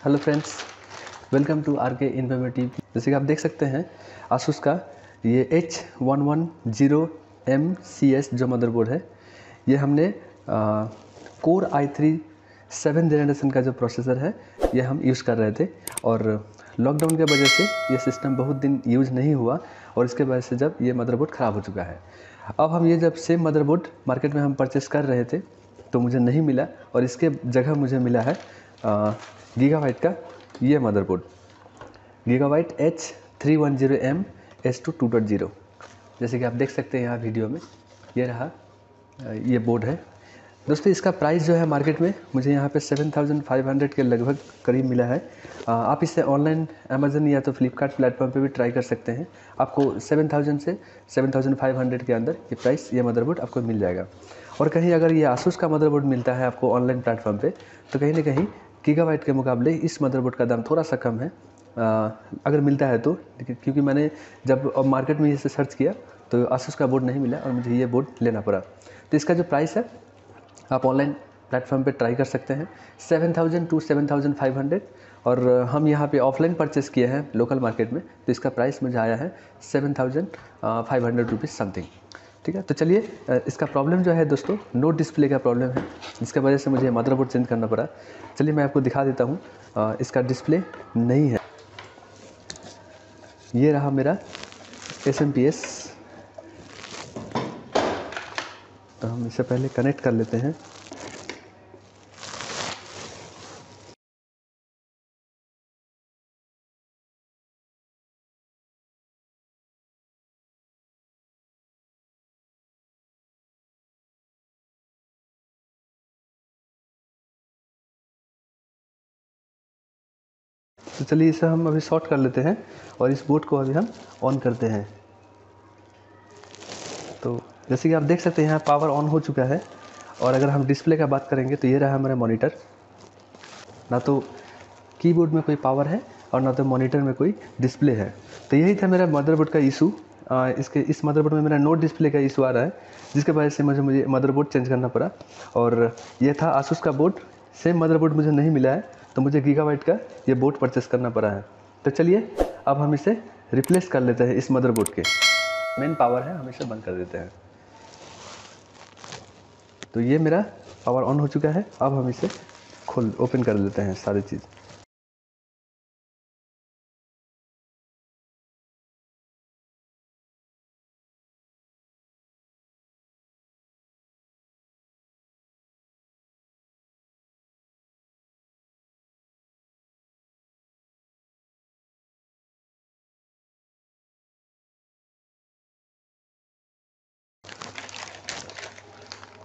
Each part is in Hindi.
Hello friends, welcome to R K informative. जैसे कि आप देख सकते हैं आसूस का ये H110MCS जो मदरबोर्ड है, ये हमने कोर i3 7th जनरेशन का जो प्रोसेसर है ये हम यूज़ कर रहे थे और लॉकडाउन के वजह से ये सिस्टम बहुत दिन यूज़ नहीं हुआ और इसके वजह से जब ये मदरबोर्ड ख़राब हो चुका है। अब हम ये जब सेम मदरबोर्ड मार्केट में हम परचेस कर रहे थे तो मुझे नहीं मिला और इसके जगह मुझे मिला है गीगाबाइट का ये मदरबोर्ड गीगाबाइट H310M S2 2.0। जैसे कि आप देख सकते हैं यहाँ वीडियो में ये रहा ये बोर्ड है। दोस्तों इसका प्राइस जो है मार्केट में मुझे यहाँ पे 7500 के लगभग करीब मिला है। आप इसे ऑनलाइन अमेज़न या तो फ्लिपकार्ट प्लेटफॉर्म पे भी ट्राई कर सकते हैं। आपको 7000 से 7500 के अंदर ये प्राइस ये मदरबोर्ड आपको मिल जाएगा। और कहीं अगर ये आसूस का मदरबोर्ड मिलता है आपको ऑनलाइन प्लेटफॉर्म पे तो कहीं ना कहीं गीगाबाइट के मुकाबले इस मदरबोर्ड का दाम थोड़ा सा कम है, अगर मिलता है तो। क्योंकि मैंने जब मार्केट में इसे सर्च किया तो आसूस का बोर्ड नहीं मिला और मुझे ये बोर्ड लेना पड़ा। तो इसका जो प्राइस है आप ऑनलाइन प्लेटफॉर्म पे ट्राई कर सकते हैं 7000 to 7500। और हम यहाँ पे ऑफलाइन परचेस किए हैं लोकल मार्केट में तो इसका प्राइस मुझे आया है 7500 रुपीज़ समथिंग। ठीक है, तो चलिए इसका प्रॉब्लम जो है दोस्तों नो डिस्प्ले का प्रॉब्लम है, जिसकी वजह से मुझे मदरबोर्ड चेंज करना पड़ा। चलिए मैं आपको दिखा देता हूँ। इसका डिस्प्ले नहीं है। ये रहा मेरा SMPS। तो हम इसे पहले कनेक्ट कर लेते हैं। तो चलिए इसे हम अभी शॉर्ट कर लेते हैं और इस बोर्ड को अभी हम ऑन करते हैं। तो जैसे कि आप देख सकते हैं यहाँ पावर ऑन हो चुका है। और अगर हम डिस्प्ले का बात करेंगे तो ये रहा हमारा मॉनिटर। ना तो कीबोर्ड में कोई पावर है और ना तो मॉनिटर में कोई डिस्प्ले है। तो यही था मेरा मदरबोर्ड का इशू। इस मदरबोर्ड में मेरा नो डिस्प्ले का इशू आ रहा है, जिसके वजह से मुझे मदरबोर्ड चेंज करना पड़ा। और ये था आसूस का बोर्ड, सेम मदरबोर्ड मुझे नहीं मिला है तो मुझे गीगाबाइट का ये बोर्ड परचेस करना पड़ा है। तो चलिए अब हम इसे रिप्लेस कर लेते हैं। इस मदरबोर्ड के मेन पावर है, हम इसे बंद कर देते हैं। तो ये मेरा पावर ऑन हो चुका है। अब हम इसे ओपन कर लेते हैं सारी चीज़।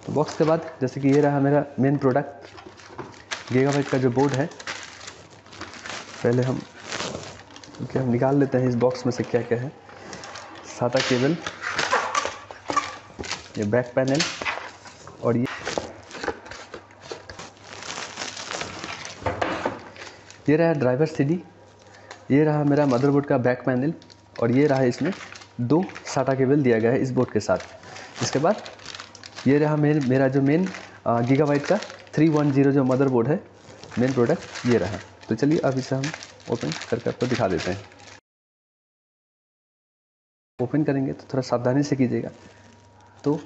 तो बॉक्स के बाद जैसे कि ये रहा मेरा मेन प्रोडक्ट गीगाबाइट का जो बोर्ड है। पहले हम निकाल लेते हैं इस बॉक्स में से क्या क्या है। साटा केबल, ये बैक पैनल और ये रहा ड्राइवर CD। ये रहा मेरा मदरबोर्ड का बैक पैनल और ये रहा इसमें 2 साटा केबल दिया गया है इस बोर्ड के साथ। इसके बाद ये रहा मेरा जो मेन गीगाबाइट का 310 जो मदरबोर्ड है, मेन प्रोडक्ट ये रहा। तो चलिए अब इसे हम ओपन करके आपको दिखा देते हैं। ओपन करेंगे तो थोड़ा सावधानी से कीजिएगा। तो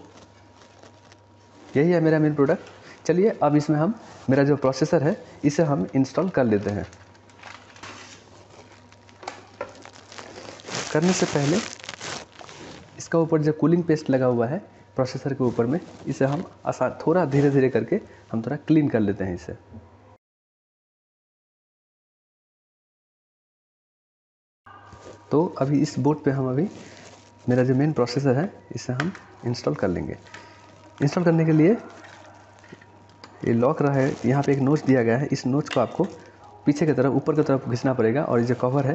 यही है मेरा मेन प्रोडक्ट। चलिए अब इसमें हम मेरा जो प्रोसेसर है इसे हम इंस्टॉल कर लेते हैं। करने से पहले इसका ऊपर जो कूलिंग पेस्ट लगा हुआ है प्रोसेसर के ऊपर में, इसे हम आसान थोड़ा धीरे धीरे करके हम थोड़ा क्लीन कर लेते हैं इसे। तो अभी इस बोर्ड पे हम अभी मेरा जो मेन प्रोसेसर है इसे हम इंस्टॉल कर लेंगे। इंस्टॉल करने के लिए ये लॉक रहा है, यहाँ पे एक नोच दिया गया है। इस नोच को आपको पीछे की तरफ ऊपर की तरफ घिसना पड़ेगा और ये जो कवर है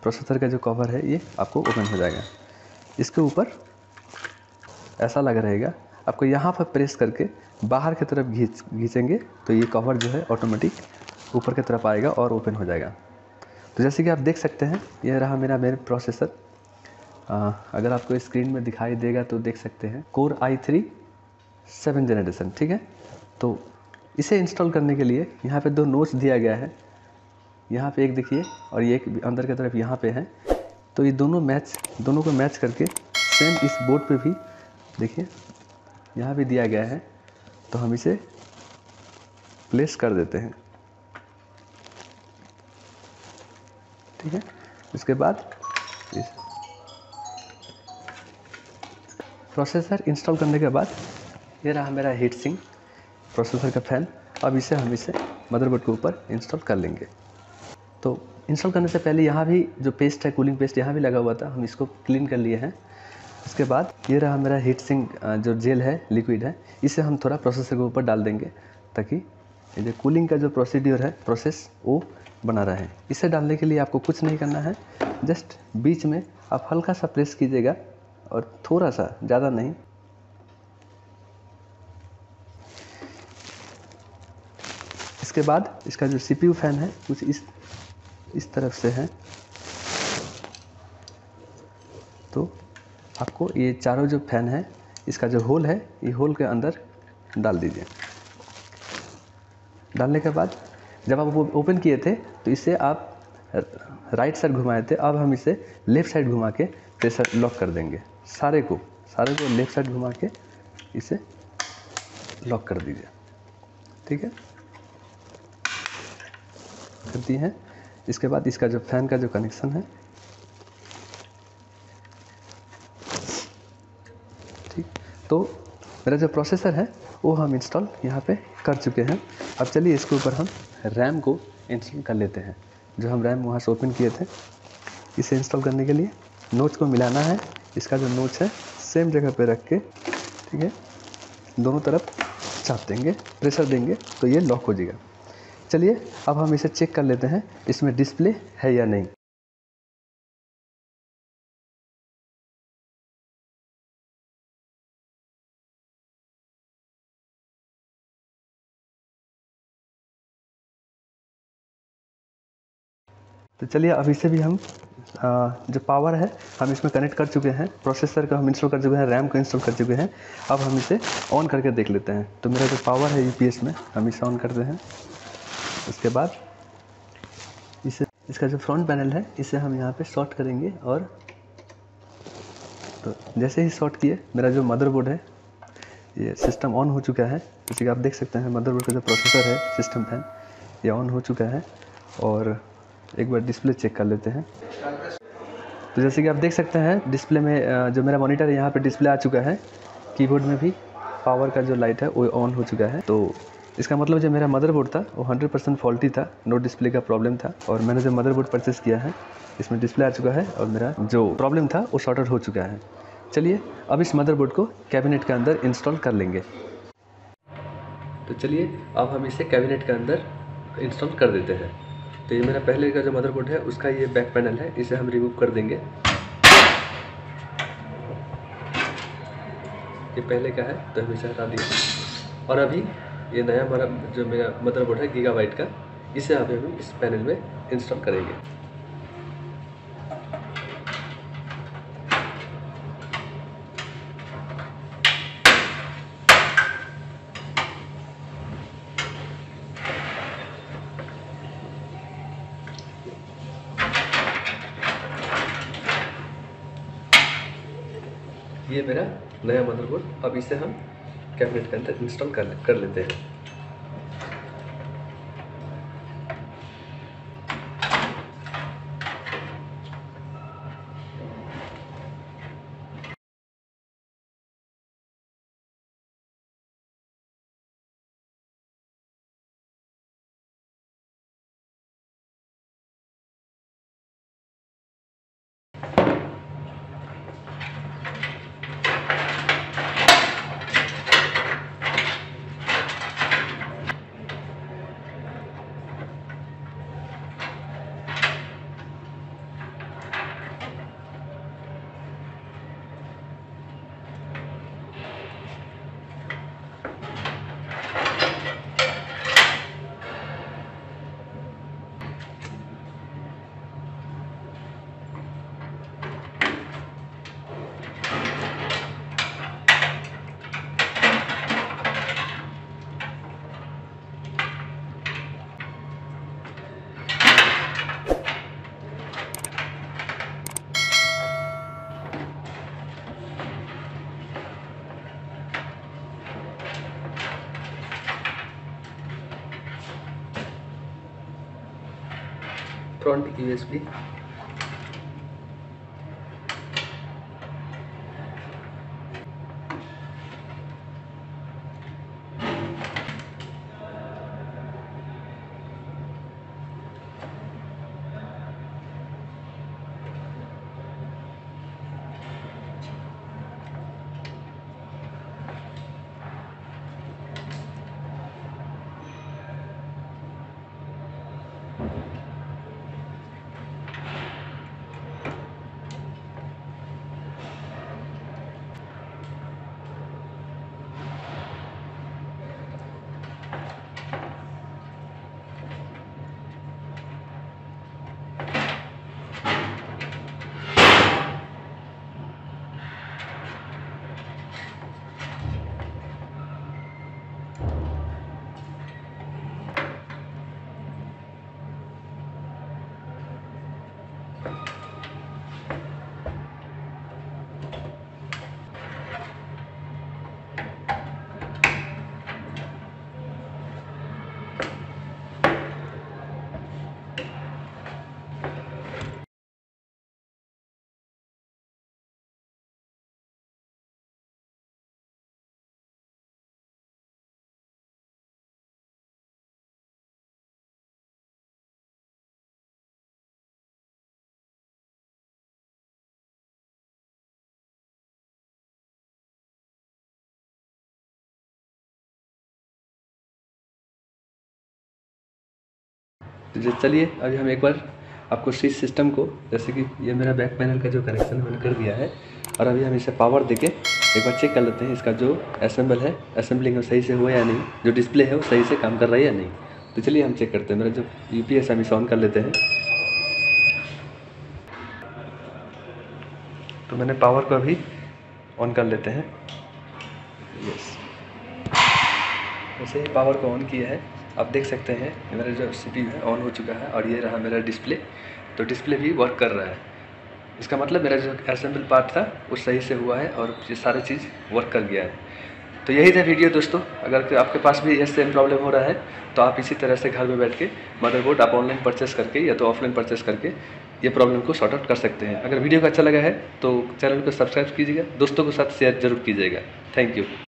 प्रोसेसर का जो कवर है ये आपको ओपन हो जाएगा। इसके ऊपर ऐसा लगा रहेगा, आपको यहाँ पर प्रेस करके बाहर की तरफ खींचेंगे तो ये कवर जो है ऑटोमेटिक ऊपर की तरफ आएगा और ओपन हो जाएगा। तो जैसे कि आप देख सकते हैं ये रहा मेरा मेन प्रोसेसर। अगर आपको स्क्रीन में दिखाई देगा तो देख सकते हैं कोर i3 7th जनरेशन। ठीक है, तो इसे इंस्टॉल करने के लिए यहाँ पे 2 नोच दिया गया है। यहाँ पे एक देखिए और ये एक अंदर की तरफ यहाँ पे है। तो ये दोनों को मैच करके सेम इस बोर्ड पे भी देखिए यहाँ भी दिया गया है। तो हम इसे प्लेस कर देते हैं, ठीक है। इसके बाद इस प्रोसेसर इंस्टॉल करने के बाद ये रहा मेरा हीट सिंक प्रोसेसर का फैन। अब हम इसे मदरबोर्ड के ऊपर इंस्टॉल कर लेंगे। तो इंस्टॉल करने से पहले यहाँ भी जो पेस्ट है, कूलिंग पेस्ट यहाँ भी लगा हुआ था, हम इसको क्लीन कर लिए हैं। उसके बाद ये रहा मेरा हीट सिंक जो जेल है, लिक्विड है, इसे हम थोड़ा प्रोसेसर के ऊपर डाल देंगे ताकि ये जो कूलिंग का जो प्रोसीड्यूर है, प्रोसेस, वो बना रहे। इसे डालने के लिए आपको कुछ नहीं करना है, जस्ट बीच में आप हल्का सा प्रेस कीजिएगा और थोड़ा सा, ज़्यादा नहीं। इसके बाद इसका जो CPU फैन है कुछ इस तरफ से है। तो आपको ये चारों जो फैन है, इसका जो होल है, ये होल के अंदर डाल दीजिए। डालने के बाद जब आप वो ओपन किए थे तो इसे आप राइट साइड घुमाए थे, अब हम इसे लेफ़्ट साइड घुमा के प्रेशर लॉक कर देंगे। सारे को लेफ़्ट साइड घुमा के इसे लॉक कर दीजिए, ठीक है, कर दी है। इसके बाद इसका जो फैन का जो कनेक्शन है, ठीक। तो मेरा जो प्रोसेसर है वो हम इंस्टॉल यहाँ पे कर चुके हैं। अब चलिए इसके ऊपर हम रैम को इंस्टॉल कर लेते हैं। जो हम रैम वहाँ से ओपन किए थे, इसे इंस्टॉल करने के लिए नोच को मिलाना है। इसका जो नोच है सेम जगह पे रख के, ठीक है, दोनों तरफ चाप देंगे, प्रेशर देंगे तो ये लॉक हो जाएगा। चलिए अब हम इसे चेक कर लेते हैं इसमें डिस्प्ले है या नहीं। तो चलिए अब इसे भी हम जो पावर है हम इसमें कनेक्ट कर चुके हैं, प्रोसेसर का हम इंस्टॉल कर चुके हैं, रैम को इंस्टॉल कर चुके हैं। अब हम इसे ऑन करके देख लेते हैं। तो मेरा जो पावर है UPS में, हम इसे ऑन करते हैं। उसके बाद इसका जो फ्रंट पैनल है इसे हम यहाँ पे शॉर्ट करेंगे। और तो जैसे ही शॉर्ट किए, मेरा जो मदरबोर्ड है ये सिस्टम ऑन हो चुका है। जैसे कि आप देख सकते हैं मदरबोर्ड का जो प्रोसेसर है, सिस्टम फैन, ये ऑन हो चुका है। और एक बार डिस्प्ले चेक कर लेते हैं। तो जैसे कि आप देख सकते हैं डिस्प्ले में जो मेरा मॉनिटर है यहाँ पे डिस्प्ले आ चुका है। कीबोर्ड में भी पावर का जो लाइट है वो ऑन हो चुका है। तो इसका मतलब जो मेरा मदरबोर्ड था वो 100% फॉल्टी था, नो डिस्प्ले का प्रॉब्लम था। और मैंने जो मदरबोर्ड परचेस किया है इसमें डिस्प्ले आ चुका है और मेरा जो प्रॉब्लम था वो सॉर्ट आउट हो चुका है। चलिए अब इस मदरबोर्ड को कैबिनेट के अंदर इंस्टॉल कर लेंगे। तो चलिए अब हम इसे कैबिनेट के अंदर इंस्टॉल कर देते हैं। तो ये मेरा पहले का जो मदरबोर्ड है उसका ये बैक पैनल है, इसे हम रिमूव कर देंगे। ये पहले का है तो हम इसे हटा दिए। और अभी ये नया जो मेरा मदरबोर्ड है गीगाबाइट का, इसे अभी हम इस पैनल में इंस्टॉल करेंगे। ये मेरा नया मदरबोर्ड, अब इसे हम कैबिनेट के अंदर इंस्टॉल कर लेते हैं। फ्रंट USB, तो चलिए अभी हम एक बार आपको स्विच सिस्टम को, जैसे कि ये मेरा बैक पैनल का जो कनेक्शन मैंने कर दिया है, और अभी हम इसे पावर देके एक बार चेक कर लेते हैं इसका जो असेंबल है, असेंबलिंग सही से हुआ या नहीं, जो डिस्प्ले है वो सही से काम कर रहा है या नहीं। तो चलिए हम चेक करते हैं। मेरा जो UPS हम इसे ऑन कर लेते हैं। तो मैंने पावर को अभी ऑन कर लेते हैं। यस, वैसे ही पावर को ऑन किया है। आप देख सकते हैं मेरा जो CPU है ऑन हो चुका है, और ये रहा मेरा डिस्प्ले। तो डिस्प्ले भी वर्क कर रहा है। इसका मतलब मेरा जो असेंबल पार्ट था वो सही से हुआ है और ये सारी चीज़ वर्क कर गया है। तो यही था वीडियो दोस्तों। अगर आपके पास भी ये सेम प्रॉब्लम हो रहा है तो आप इसी तरह से घर में बैठ के मदरबोर्ड आप ऑनलाइन परचेस करके या तो ऑफलाइन परचेस करके ये प्रॉब्लम को सॉर्ट आउट कर सकते हैं। अगर वीडियो को अच्छा लगा है तो चैनल को सब्सक्राइब कीजिएगा, दोस्तों के साथ शेयर जरूर कीजिएगा। Thank you.